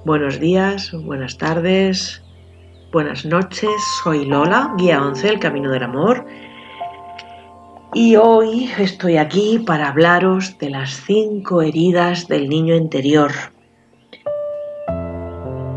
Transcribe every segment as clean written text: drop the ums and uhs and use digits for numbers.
Buenos días, buenas tardes, buenas noches. Soy Lola, guía 11, El Camino del Amor. Y hoy estoy aquí para hablaros de las 5 heridas del niño interior.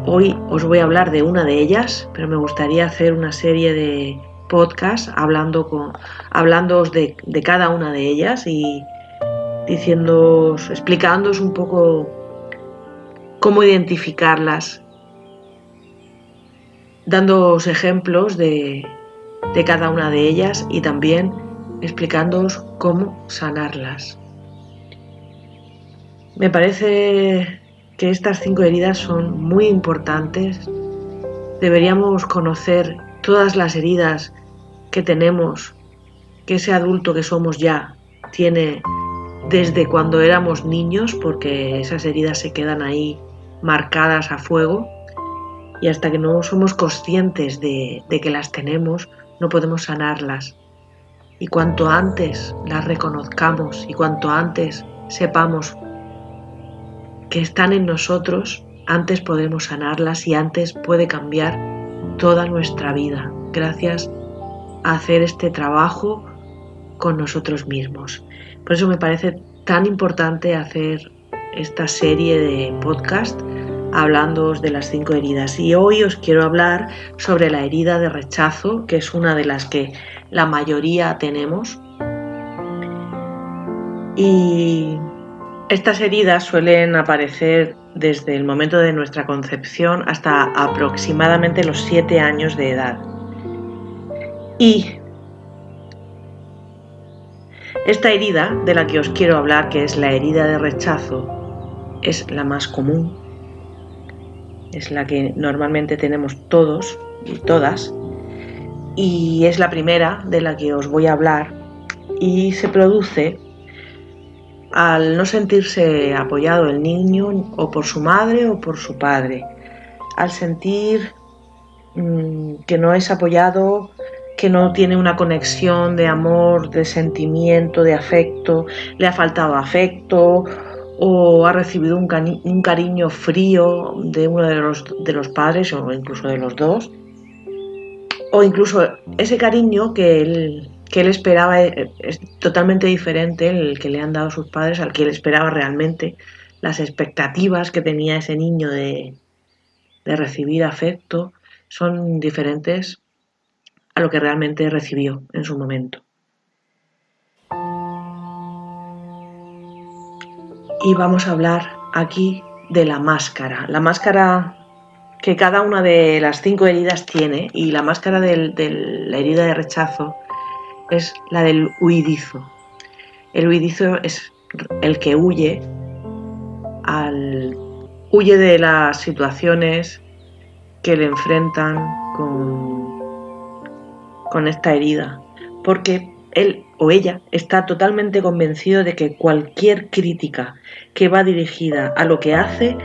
Hoy os voy a hablar de una de ellas, pero me gustaría hacer una serie de podcasts hablándoos de cada una de ellas y explicándoos un poco cómo identificarlas, dándoos ejemplos de cada una de ellas y también explicándoos cómo sanarlas. Me parece que estas 5 heridas son muy importantes. Deberíamos conocer todas las heridas que tenemos, que ese adulto que somos ya tiene desde cuando éramos niños, porque esas heridas se quedan ahí marcadas a fuego y hasta que no somos conscientes de que las tenemos, no podemos sanarlas. Y cuanto antes las reconozcamos y cuanto antes sepamos que están en nosotros, antes podemos sanarlas y antes puede cambiar toda nuestra vida gracias a hacer este trabajo con nosotros mismos. Por eso me parece tan importante hacer esta serie de podcast hablándoos de las 5 heridas. Y hoy os quiero hablar sobre la herida de rechazo, que es una de las que la mayoría tenemos. Y estas heridas suelen aparecer desde el momento de nuestra concepción hasta aproximadamente los 7 años de edad. Y esta herida de la que os quiero hablar, que es la herida de rechazo, es la más común, es la que normalmente tenemos todos y todas, y es la primera de la que os voy a hablar, y se produce al no sentirse apoyado el niño o por su madre o por su padre, al sentir que no es apoyado, que no tiene una conexión de amor, de sentimiento, de afecto, le ha faltado afecto o ha recibido un cariño frío de uno de los padres o incluso de los dos, o incluso ese cariño que él esperaba es totalmente diferente el que le han dado sus padres al que él esperaba realmente. Las expectativas que tenía ese niño de recibir afecto son diferentes a lo que realmente recibió en su momento. Y vamos a hablar aquí de la máscara que cada una de las 5 heridas tiene, y la máscara de la herida de rechazo es la del huidizo. El huidizo es el que huye de las situaciones que le enfrentan con esta herida, porque él o ella está totalmente convencido de que cualquier crítica que va dirigida a lo que hace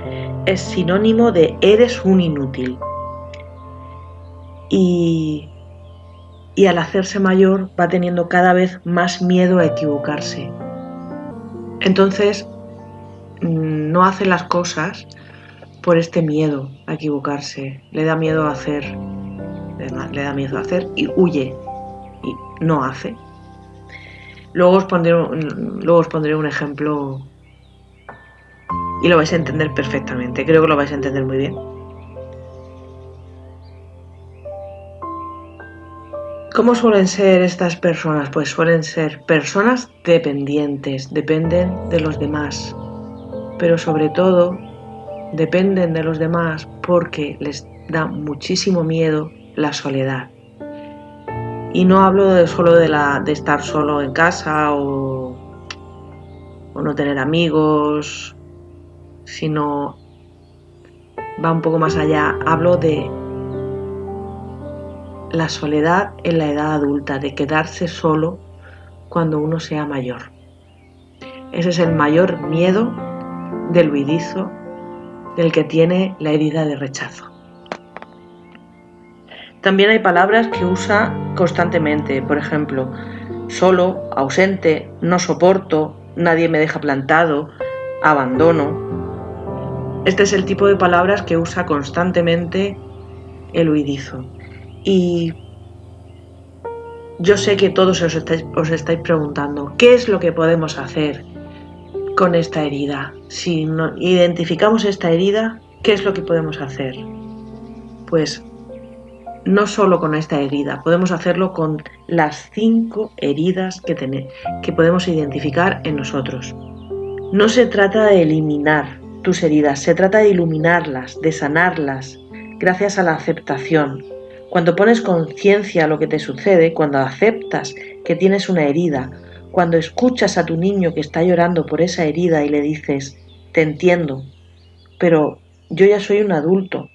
es sinónimo de eres un inútil. Y al hacerse mayor va teniendo cada vez más miedo a equivocarse. Entonces no hace las cosas por este miedo a equivocarse. Le da miedo hacer y huye y no hace. Luego os pondré un ejemplo y lo vais a entender perfectamente. Creo que lo vais a entender muy bien. ¿Cómo suelen ser estas personas? Pues suelen ser personas dependientes, dependen de los demás, pero sobre todo dependen de los demás porque les da muchísimo miedo la soledad. Y no hablo solo de estar solo en casa o no tener amigos, sino va un poco más allá. Hablo de la soledad en la edad adulta, de quedarse solo cuando uno sea mayor. Ese es el mayor miedo del huidizo, del que tiene la herida de rechazo. También hay palabras que usa constantemente, por ejemplo, solo, ausente, no soporto, nadie me deja plantado, abandono. Este es el tipo de palabras que usa constantemente el huidizo. Y yo sé que todos os estáis preguntando, ¿qué es lo que podemos hacer con esta herida? Si no identificamos esta herida, ¿qué es lo que podemos hacer? Pues no solo con esta herida, podemos hacerlo con las 5 heridas que podemos identificar en nosotros. No se trata de eliminar tus heridas, se trata de iluminarlas, de sanarlas, gracias a la aceptación. Cuando pones conciencia a lo que te sucede, cuando aceptas que tienes una herida, cuando escuchas a tu niño que está llorando por esa herida y le dices, te entiendo, pero yo ya soy un adulto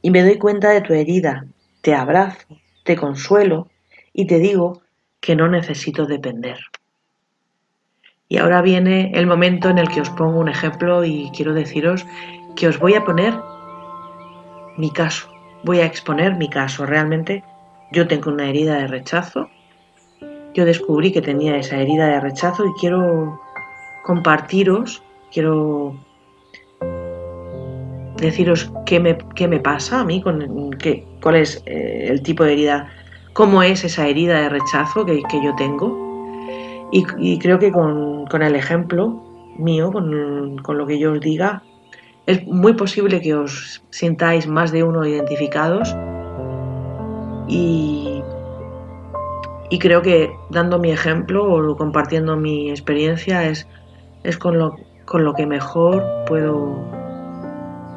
y me doy cuenta de tu herida, te abrazo, te consuelo y te digo que no necesito depender. Y ahora viene el momento en el que os pongo un ejemplo y quiero deciros que os voy a poner mi caso, voy a exponer mi caso. Realmente yo tengo una herida de rechazo, yo descubrí que tenía esa herida de rechazo y quiero compartiros, quiero deciros qué me pasa a mí, cuál es el tipo de herida, cómo es esa herida de rechazo que yo tengo. Y creo que con el ejemplo mío, con lo que yo os diga, es muy posible que os sintáis más de uno identificados y creo que dando mi ejemplo o compartiendo mi experiencia es con lo que mejor puedo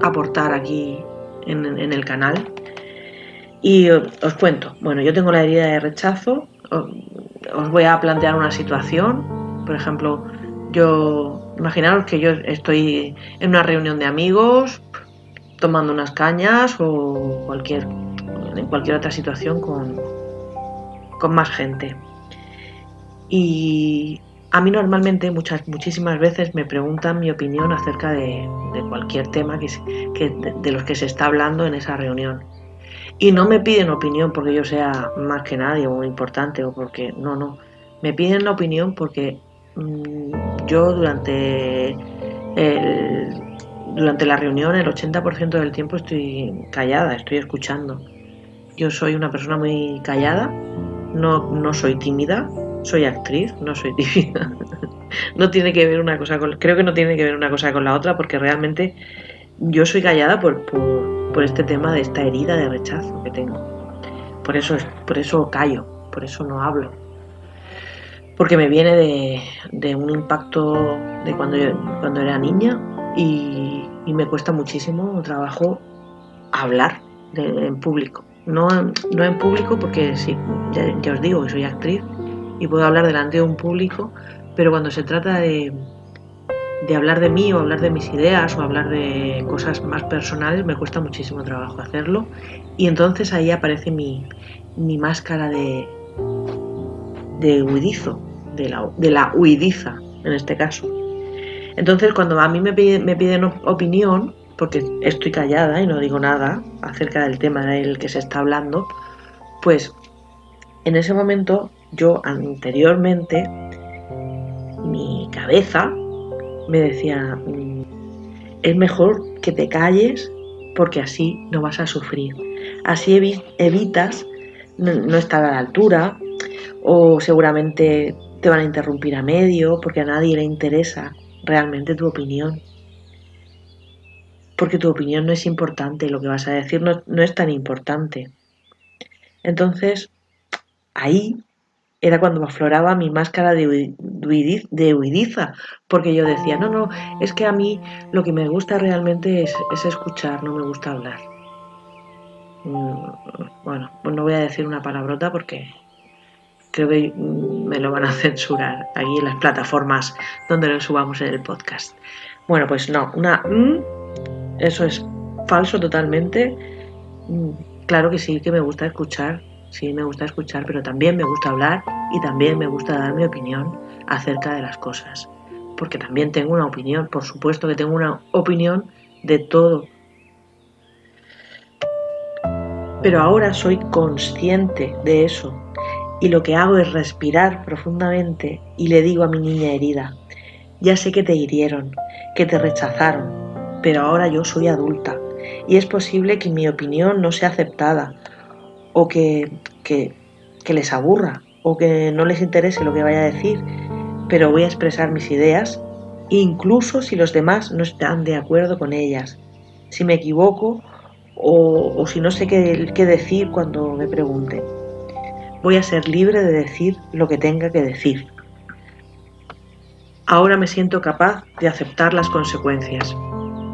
aportar aquí en el canal. Y os cuento, bueno, yo tengo la herida de rechazo, os voy a plantear una situación, por ejemplo, imaginaros que yo estoy en una reunión de amigos, tomando unas cañas o en cualquier otra situación con más gente. Y a mí normalmente muchísimas veces me preguntan mi opinión acerca de cualquier tema de los que se está hablando en esa reunión. Y no me piden opinión porque yo sea más que nadie o muy importante o porque no. Me piden la opinión porque yo durante la reunión el 80% del tiempo estoy callada, estoy escuchando. Yo soy una persona muy callada, no soy tímida, soy actriz, no soy tímida. No tiene que ver una cosa creo que no tiene que ver una cosa con la otra porque realmente yo soy callada por este tema de esta herida de rechazo que tengo. Por eso callo, por eso no hablo. Porque me viene de un impacto de cuando era niña y me cuesta muchísimo trabajo hablar en público. No en público porque sí, ya os digo que soy actriz y puedo hablar delante de un público, pero cuando se trata de hablar de mí o hablar de mis ideas o hablar de cosas más personales me cuesta muchísimo trabajo hacerlo y entonces ahí aparece mi máscara de huidizo, de la huidiza en este caso. Entonces cuando a mí me piden opinión, porque estoy callada y no digo nada acerca del tema del que se está hablando, pues en ese momento yo anteriormente mi cabeza me decía, es mejor que te calles porque así no vas a sufrir. Así evitas no estar a la altura o seguramente te van a interrumpir a medio porque a nadie le interesa realmente tu opinión. Porque tu opinión no es importante, lo que vas a decir no es tan importante. Entonces, ahí era cuando afloraba mi máscara de huidiza, porque yo decía, no, es que a mí lo que me gusta realmente es escuchar, no me gusta hablar. Bueno, pues no voy a decir una palabrota porque creo que me lo van a censurar aquí en las plataformas donde lo subamos en el podcast. Bueno, pues no, eso es falso totalmente. Claro que sí, que me gusta escuchar, sí me gusta escuchar, pero también me gusta hablar y también me gusta dar mi opinión acerca de las cosas. Porque también tengo una opinión, por supuesto que tengo una opinión de todo. Pero ahora soy consciente de eso y lo que hago es respirar profundamente y le digo a mi niña herida, ya sé que te hirieron, que te rechazaron, pero ahora yo soy adulta y es posible que mi opinión no sea aceptada o que les aburra o que no les interese lo que vaya a decir, pero voy a expresar mis ideas, incluso si los demás no están de acuerdo con ellas. Si me equivoco o si no sé qué decir cuando me pregunten. Voy a ser libre de decir lo que tenga que decir. Ahora me siento capaz de aceptar las consecuencias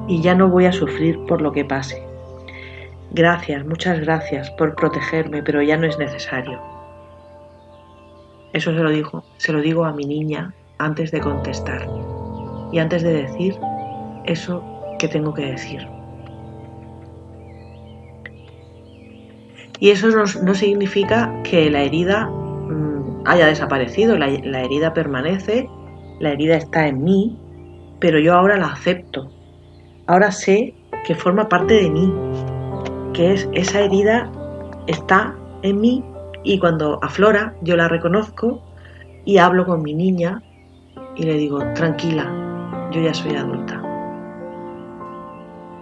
y ya no voy a sufrir por lo que pase. Gracias, muchas gracias por protegerme, pero ya no es necesario. Eso se lo digo a mi niña antes de contestar y antes de decir eso que tengo que decir. Y eso no significa que la herida haya desaparecido, la herida permanece, la herida está en mí, pero yo ahora la acepto. Ahora sé que forma parte de mí, que esa herida está en mí y cuando aflora yo la reconozco y hablo con mi niña y le digo, tranquila, yo ya soy adulta.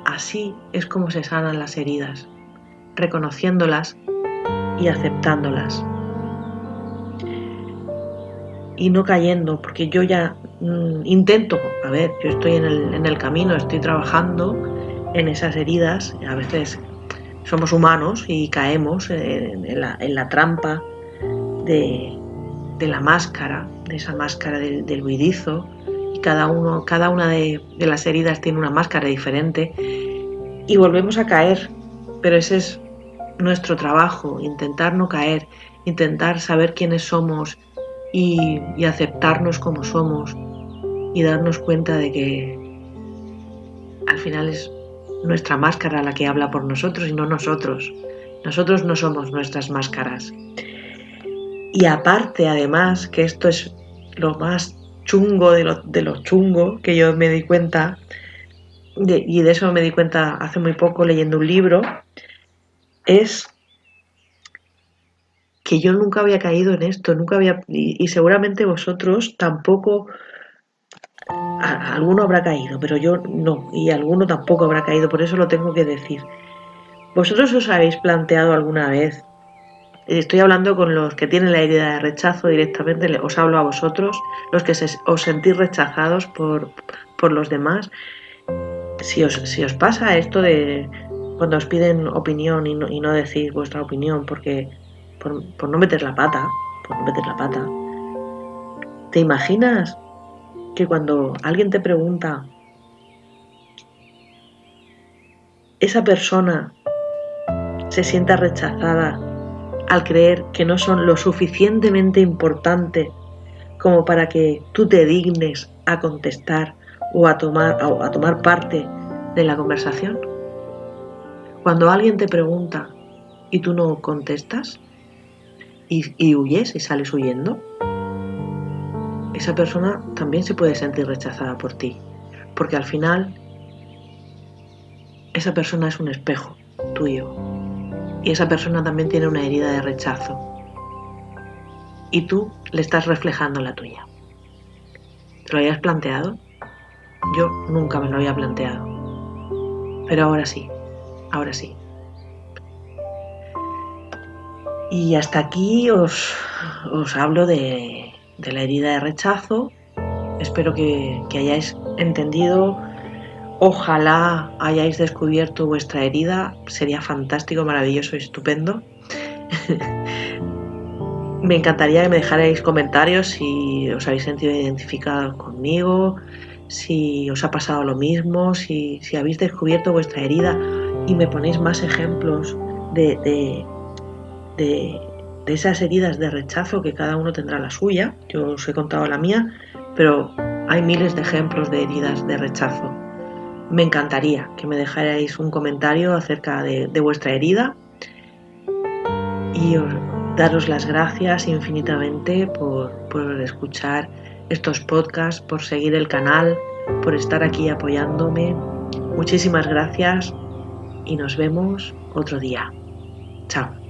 Así es como se sanan las heridas, reconociéndolas y aceptándolas. Y no cayendo, porque yo ya intento, yo estoy en el camino, estoy trabajando en esas heridas, a veces somos humanos y caemos en la trampa de la máscara, de esa máscara del huidizo, y cada una de las heridas tiene una máscara diferente y volvemos a caer, pero ese es nuestro trabajo, intentar no caer, intentar saber quiénes somos y aceptarnos como somos y darnos cuenta de que al final es nuestra máscara la que habla por nosotros y no nosotros. Nosotros no somos nuestras máscaras. Y aparte, además, que esto es lo más chungo de lo chungo que yo me di cuenta, y de eso me di cuenta hace muy poco leyendo un libro, es que yo nunca había caído en esto, y seguramente vosotros tampoco, alguno habrá caído, pero yo no, y alguno tampoco habrá caído, por eso lo tengo que decir. ¿Vosotros os habéis planteado alguna vez? Estoy hablando con los que tienen la herida de rechazo directamente, os hablo a vosotros, los que os sentís rechazados por los demás. Si os pasa esto de cuando os piden opinión y no decís vuestra opinión por no meter la pata, ¿te imaginas que cuando alguien te pregunta, esa persona se sienta rechazada al creer que no son lo suficientemente importante como para que tú te dignes a contestar o a tomar parte de la conversación? Cuando alguien te pregunta y tú no contestas y huyes y sales huyendo, esa persona también se puede sentir rechazada por ti, porque al final esa persona es un espejo tuyo y esa persona también tiene una herida de rechazo y tú le estás reflejando la tuya. ¿Te lo habías planteado? Yo nunca me lo había planteado, pero ahora sí. Y hasta aquí os hablo de la herida de rechazo. Espero que hayáis entendido. Ojalá hayáis descubierto vuestra herida. Sería fantástico, maravilloso y estupendo. Me encantaría que me dejarais comentarios si os habéis sentido identificados conmigo, si os ha pasado lo mismo, si habéis descubierto vuestra herida y me ponéis más ejemplos de esas heridas de rechazo, que cada uno tendrá la suya. Yo os he contado la mía, pero hay miles de ejemplos de heridas de rechazo. Me encantaría que me dejarais un comentario acerca de vuestra herida y daros las gracias infinitamente por escuchar estos podcasts, por seguir el canal, por estar aquí apoyándome. Muchísimas gracias y nos vemos otro día. Chao.